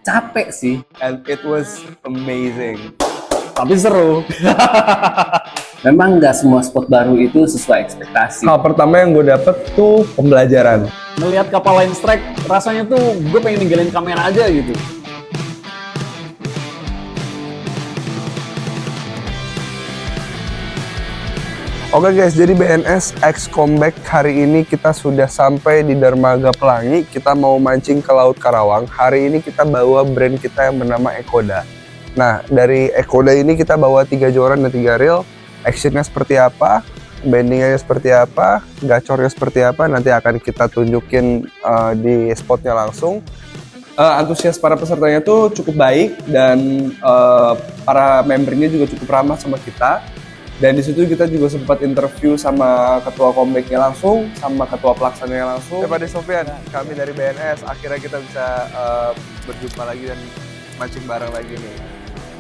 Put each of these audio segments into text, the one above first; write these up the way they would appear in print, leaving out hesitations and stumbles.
capek sih. And it was amazing. Tapi seru. Memang nggak semua spot baru itu sesuai ekspektasi. Hal pertama yang gue dapet tuh pembelajaran. Ngelihat kapal Line Strike, rasanya tuh gue pengen ninggalin kamera aja gitu. Oke guys, jadi BNS X Comeback hari ini kita sudah sampai di Dermaga Pelangi. Kita mau mancing ke Laut Karawang. Hari ini kita bawa brand kita yang bernama Ekoda. Nah, dari Ekoda ini kita bawa 3 joran dan 3 reel. Actionnya seperti apa, bendingannya seperti apa, gacornya seperti apa, nanti akan kita tunjukin di spotnya langsung. Antusias para pesertanya tuh cukup baik dan para membernya juga cukup ramah sama kita. Dan di situ kita juga sempat interview sama ketua comebacknya langsung, sama ketua pelaksananya langsung. Pak Sofian, kami dari BNS, akhirnya kita bisa berjumpa lagi dan mancing bareng lagi nih.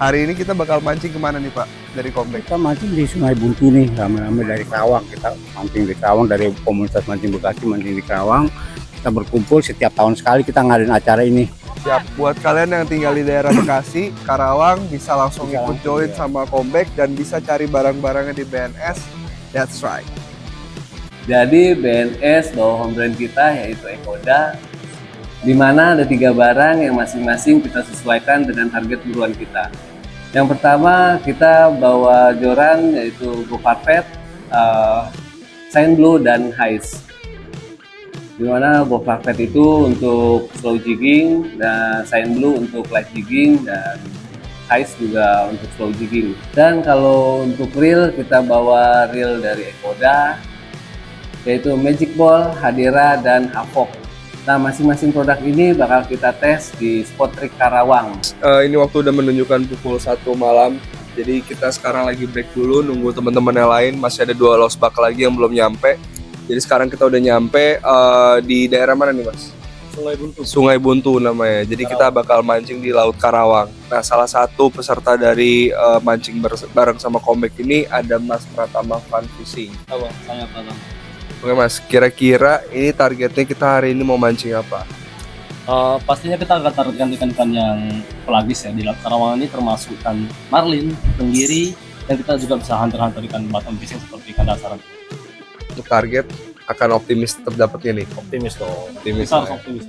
Hari ini kita bakal mancing kemana nih Pak, dari comeback? Kita mancing di Sungai Buntu nih, rame-rame dari Karawang. Kita mancing di Karawang, dari komunitas mancing Bekasi mancing di Karawang. Kita berkumpul setiap tahun sekali kita ngadain acara ini. Siap, buat kalian yang tinggal di daerah Bekasi, Karawang, bisa langsung Bisa ikut langsung, join ya. sama comeback dan bisa cari barang-barangnya di BNS. That's right. Jadi BNS bawa home brand kita yaitu Ekoda, di mana ada 3 barang yang masing-masing kita sesuaikan dengan target buruan kita. Yang pertama kita bawa joran yaitu Go Parfait, Shine Blue dan Highs. Di mana Go Parfait itu untuk slow jigging dan Shine Blue untuk light jigging dan Highs juga untuk slow jigging. Dan kalau untuk reel kita bawa reel dari Ekoda yaitu Magic Ball, Hadera dan Avok. Nah, masing-masing produk ini bakal kita tes di spot Rik Karawang. Ini waktu udah menunjukkan pukul 1 malam. Jadi kita sekarang lagi break dulu, nunggu teman-teman yang lain. Masih ada 2 lost buck lagi yang belum nyampe. Jadi sekarang kita udah nyampe di daerah mana nih Mas? Sungai Buntu. Sungai Buntu namanya. Jadi kita bakal mancing di Laut Karawang. Nah, salah satu peserta dari mancing bareng sama comeback ini ada Mas Pratama Fun Fishing. Apa? Saya Pratama. Oke Mas, kira-kira ini targetnya kita hari ini mau mancing apa? Pastinya kita akan targetkan ikan-ikan yang pelagis ya. Di Laut Karawang ini termasuk ikan marlin, tenggiri, dan kita juga bisa hunter-hunter ikan bottom fishing seperti ikan dasaran. Untuk target akan optimis tetap dapatnya nih. Optimis dong. Optimis. Kita harus lah ya. optimis.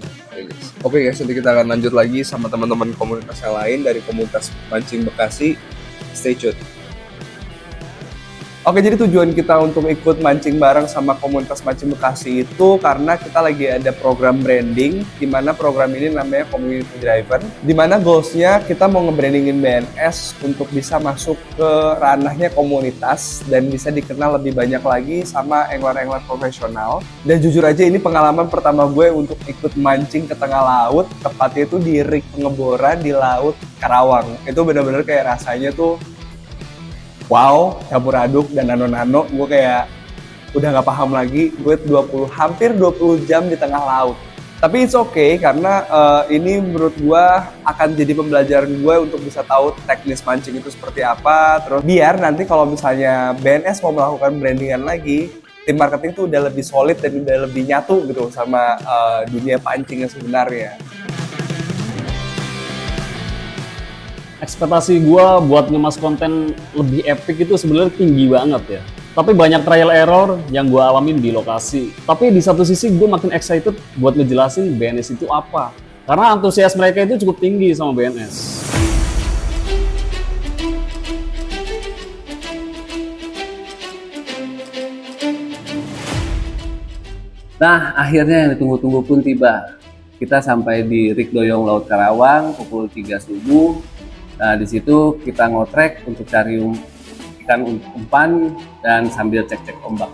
Oke guys, nanti kita akan lanjut lagi sama teman-teman komunitas yang lain dari komunitas mancing Bekasi. Stay tune. Oke, jadi tujuan kita untuk ikut mancing bareng sama komunitas mancing Bekasi itu karena kita lagi ada program branding, di mana program ini namanya Community Driven, di mana goalsnya kita mau nge-brandingin BNS untuk bisa masuk ke ranahnya komunitas dan bisa dikenal lebih banyak lagi sama angler-angler profesional. Dan jujur aja ini pengalaman pertama gue untuk ikut mancing ke tengah laut, tepatnya itu di rig pengeboran di Laut Karawang. Itu benar-benar kayak rasanya tuh wow, campur aduk dan nano-nano, gue kayak udah nggak paham lagi. Gue hampir 20 jam di tengah laut. Tapi it's okay karena ini menurut gue akan jadi pembelajaran gue untuk bisa tahu teknis mancing itu seperti apa. Terus biar nanti kalau misalnya BNS mau melakukan brandingan lagi, tim marketing tuh udah lebih solid dan udah lebih nyatu gitu sama dunia pancing yang sebenarnya. Ekspektasi gue buat ngemas konten lebih epic itu sebenarnya tinggi banget ya. Tapi banyak trial error yang gue alamin di lokasi. Tapi di satu sisi gue makin excited buat ngejelasin BNS itu apa. Karena antusias mereka itu cukup tinggi sama BNS. Nah, akhirnya yang ditunggu-tunggu pun tiba. Kita sampai di Rik Doyong Laut Karawang pukul 3 subuh. Nah, di situ kita ngotrek untuk cari ikan umpan dan sambil cek-cek ombak.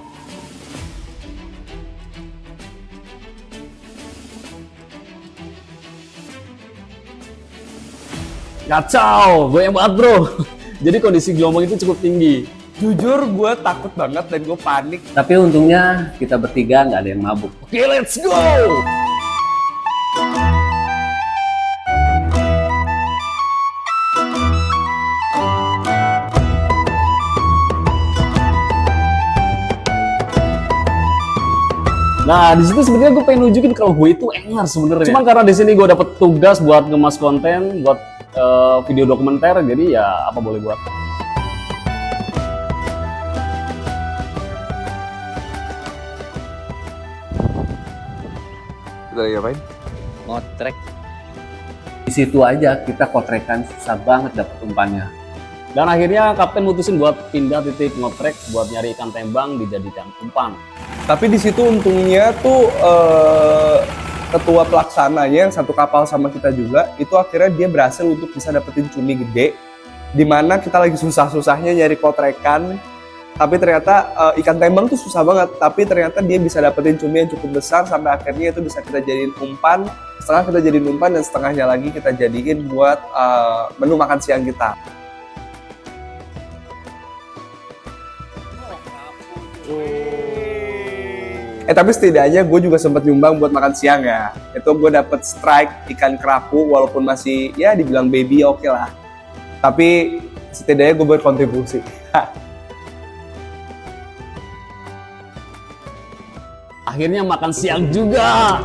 Kacau, goyang banget bro. Jadi kondisi gelombang itu cukup tinggi. Jujur gue takut banget dan gue panik. Tapi untungnya kita bertiga nggak ada yang mabuk. Oke, let's go! Nah, di situ sebenarnya gue pengen nunjukin kalau gue itu enger sebenarnya. Cuman karena di sini gue dapet tugas buat ngemas konten, buat video dokumenter, jadi ya apa boleh buat. Kita lagi ngapain? Ngotrek. Di situ aja kita kotrekan, susah banget dapet umpannya. Dan akhirnya kapten mutusin buat pindah titik ngotrek buat nyari ikan tembang dijadikan umpan. Tapi di situ untungnya tuh ketua pelaksananya yang satu kapal sama kita juga, itu akhirnya dia berhasil untuk bisa dapetin cumi gede. Dimana kita lagi susah-susahnya nyari kotrekan, tapi ternyata ikan tembang tuh susah banget. Tapi ternyata dia bisa dapetin cumi yang cukup besar sampai akhirnya itu bisa kita jadiin umpan. Setengah kita jadiin umpan dan setengahnya lagi kita jadiin buat menu makan siang kita. Tapi setidaknya gue juga sempat nyumbang buat makan siang ya. Itu gue dapet strike ikan kerapu walaupun masih ya dibilang baby oke lah. Tapi setidaknya gue berkontribusi. Akhirnya makan siang juga.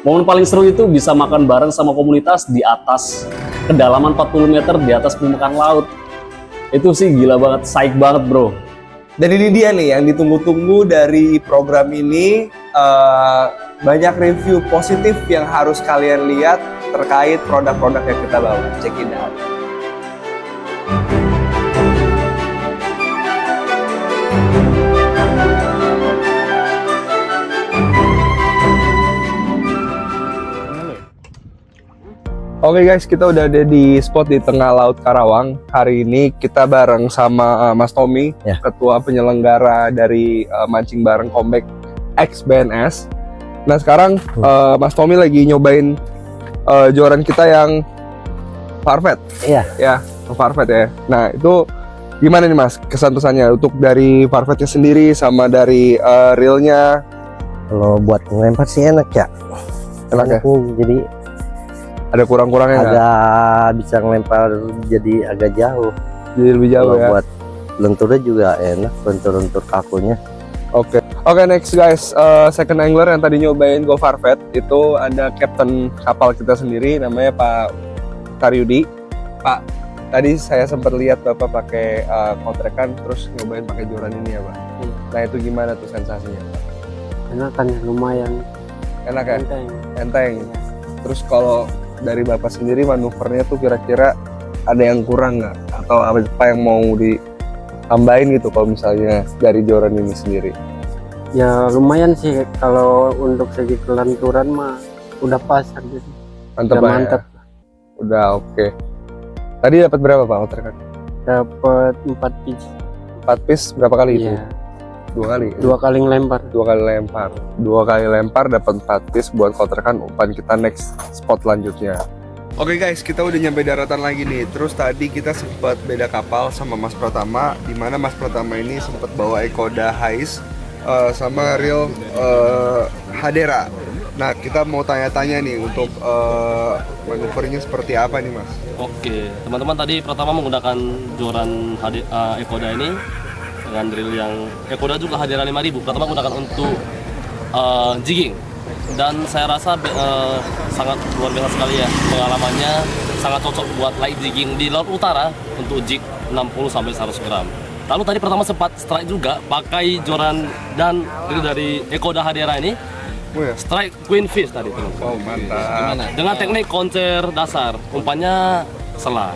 Momen paling seru itu bisa makan bareng sama komunitas di atas kedalaman 40 meter di atas permukaan laut. Itu sih gila banget, psych banget bro. Dan ini dia nih yang ditunggu-tunggu dari program ini. Banyak review positif yang harus kalian lihat terkait produk-produk yang kita bawa. Check it out. Oke guys, kita udah ada di spot di tengah Laut Karawang. Hari ini kita bareng sama Mas Tommy, Ya. ketua penyelenggara dari Mancing Bareng Comeback X BNS. Nah sekarang Mas Tommy lagi nyobain joran kita yang Farfet. Iya. Ya, Farfet ya. Nah itu gimana nih Mas kesan-pesannya untuk dari Farfetnya sendiri sama dari reelnya? Kalau buat ngelempar sih enak ya. Enak ya? Jadi Ada kurang-kurangnya nggak? agak bisa ngelempar jadi agak jauh. Jadi lebih jauh Kalau ya? buat lenturnya juga enak, lentur-lentur kakunya. Oke, next guys, second angler yang tadi nyobain Go Farfet itu ada kapten kapal kita sendiri, namanya Pak Karyudi. Pak, tadi saya sempat lihat Bapak pakai kontrekan terus nyobain pakai joran ini ya Pak. Nah itu gimana tuh sensasinya Pak? Enak kan, lumayan Enak ya? enteng. Enteng. Terus kalau dari Bapak sendiri manuvernya tuh kira-kira ada yang kurang nggak? Atau apa yang mau ditambahin gitu kalau misalnya dari joran ini sendiri? Ya lumayan sih, kalau untuk segi kelenturan mah udah pas gitu. Mantep Udah lah ya? mantep. Udah oke. Tadi dapat berapa Pak kontrekan? Dapat 4 piece. 4 piece berapa kali itu? Iya, 2 kali? 2 kali ngelempar. 2 kali lempar. 2 kali lempar dapat 4 piece buat kontrekan umpan kita next spot lanjutnya. Oke guys, kita udah nyampe daratan lagi nih. Terus tadi kita sempat beda kapal sama Mas Pratama, di mana Mas Pratama ini sempat bawa Ekoda Hais sama reel Hadera. Nah, kita mau tanya-tanya nih untuk manuvernya seperti apa nih Mas? Oke, teman-teman tadi pertama menggunakan joran Ekoda ini dengan drill yang Ekoda juga Hadera 5000. Pertama gunakan untuk jigging, dan saya rasa sangat luar biasa sekali ya pengalamannya, sangat cocok buat light jigging di laut utara untuk jig 60 sampai 100 gram. Lalu tadi pertama sempat strike juga pakai joran dan drill dari Ekoda Hadera ini, Oh ya? strike queen fish tadi teman-teman. Oh mantap. Dengan teknik koncer dasar, umpannya selah.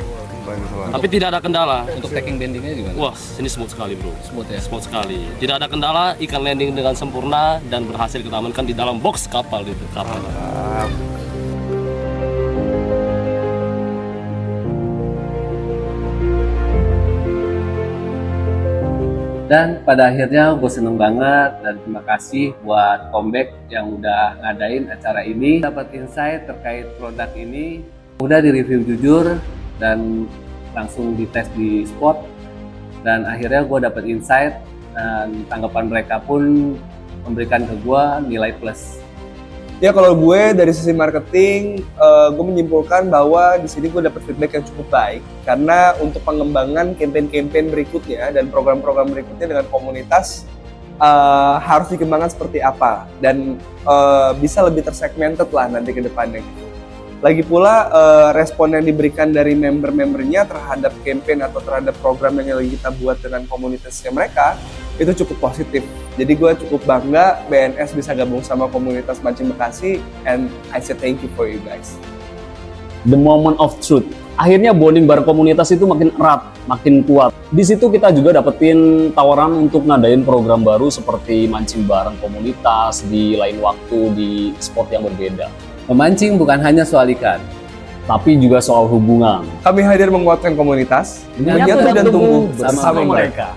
Tapi tidak ada kendala. Untuk taking landingnya gimana? Wah, ini smooth sekali bro. Smooth ya? Smooth sekali. Tidak ada kendala, ikan landing dengan sempurna dan berhasil kita amankan di dalam box kapal itu. Kapal. Dan pada akhirnya gue seneng banget dan terima kasih buat Comeback yang udah ngadain acara ini. Dapat insight terkait produk ini, udah di-review jujur dan langsung dites di spot. Dan akhirnya gue dapat insight dan tanggapan mereka pun memberikan ke gue nilai plus. Ya kalau gue dari sisi marketing, gue menyimpulkan bahwa di sini gue dapat feedback yang cukup baik karena untuk pengembangan campaign-campaign berikutnya dan program-program berikutnya dengan komunitas, harus dikembangkan seperti apa dan bisa lebih tersegmented lah nanti ke depannya gitu. Lagi pula respon yang diberikan dari member-membernya terhadap campaign atau terhadap program yang lagi kita buat dengan komunitasnya mereka itu cukup positif. Jadi gue cukup bangga BNS bisa gabung sama komunitas Mancing Bekasi, and I say thank you for you guys. The moment of truth. Akhirnya bonding bareng komunitas itu makin erat, makin kuat. Di situ kita juga dapetin tawaran untuk ngadain program baru seperti mancing bareng komunitas di lain waktu di spot yang berbeda. Memancing bukan hanya soal ikan, Tapi juga soal hubungan. Kami hadir menguatkan komunitas, Menyatu menyatu dan dan tumbuh tumbuh bersama bersama mereka.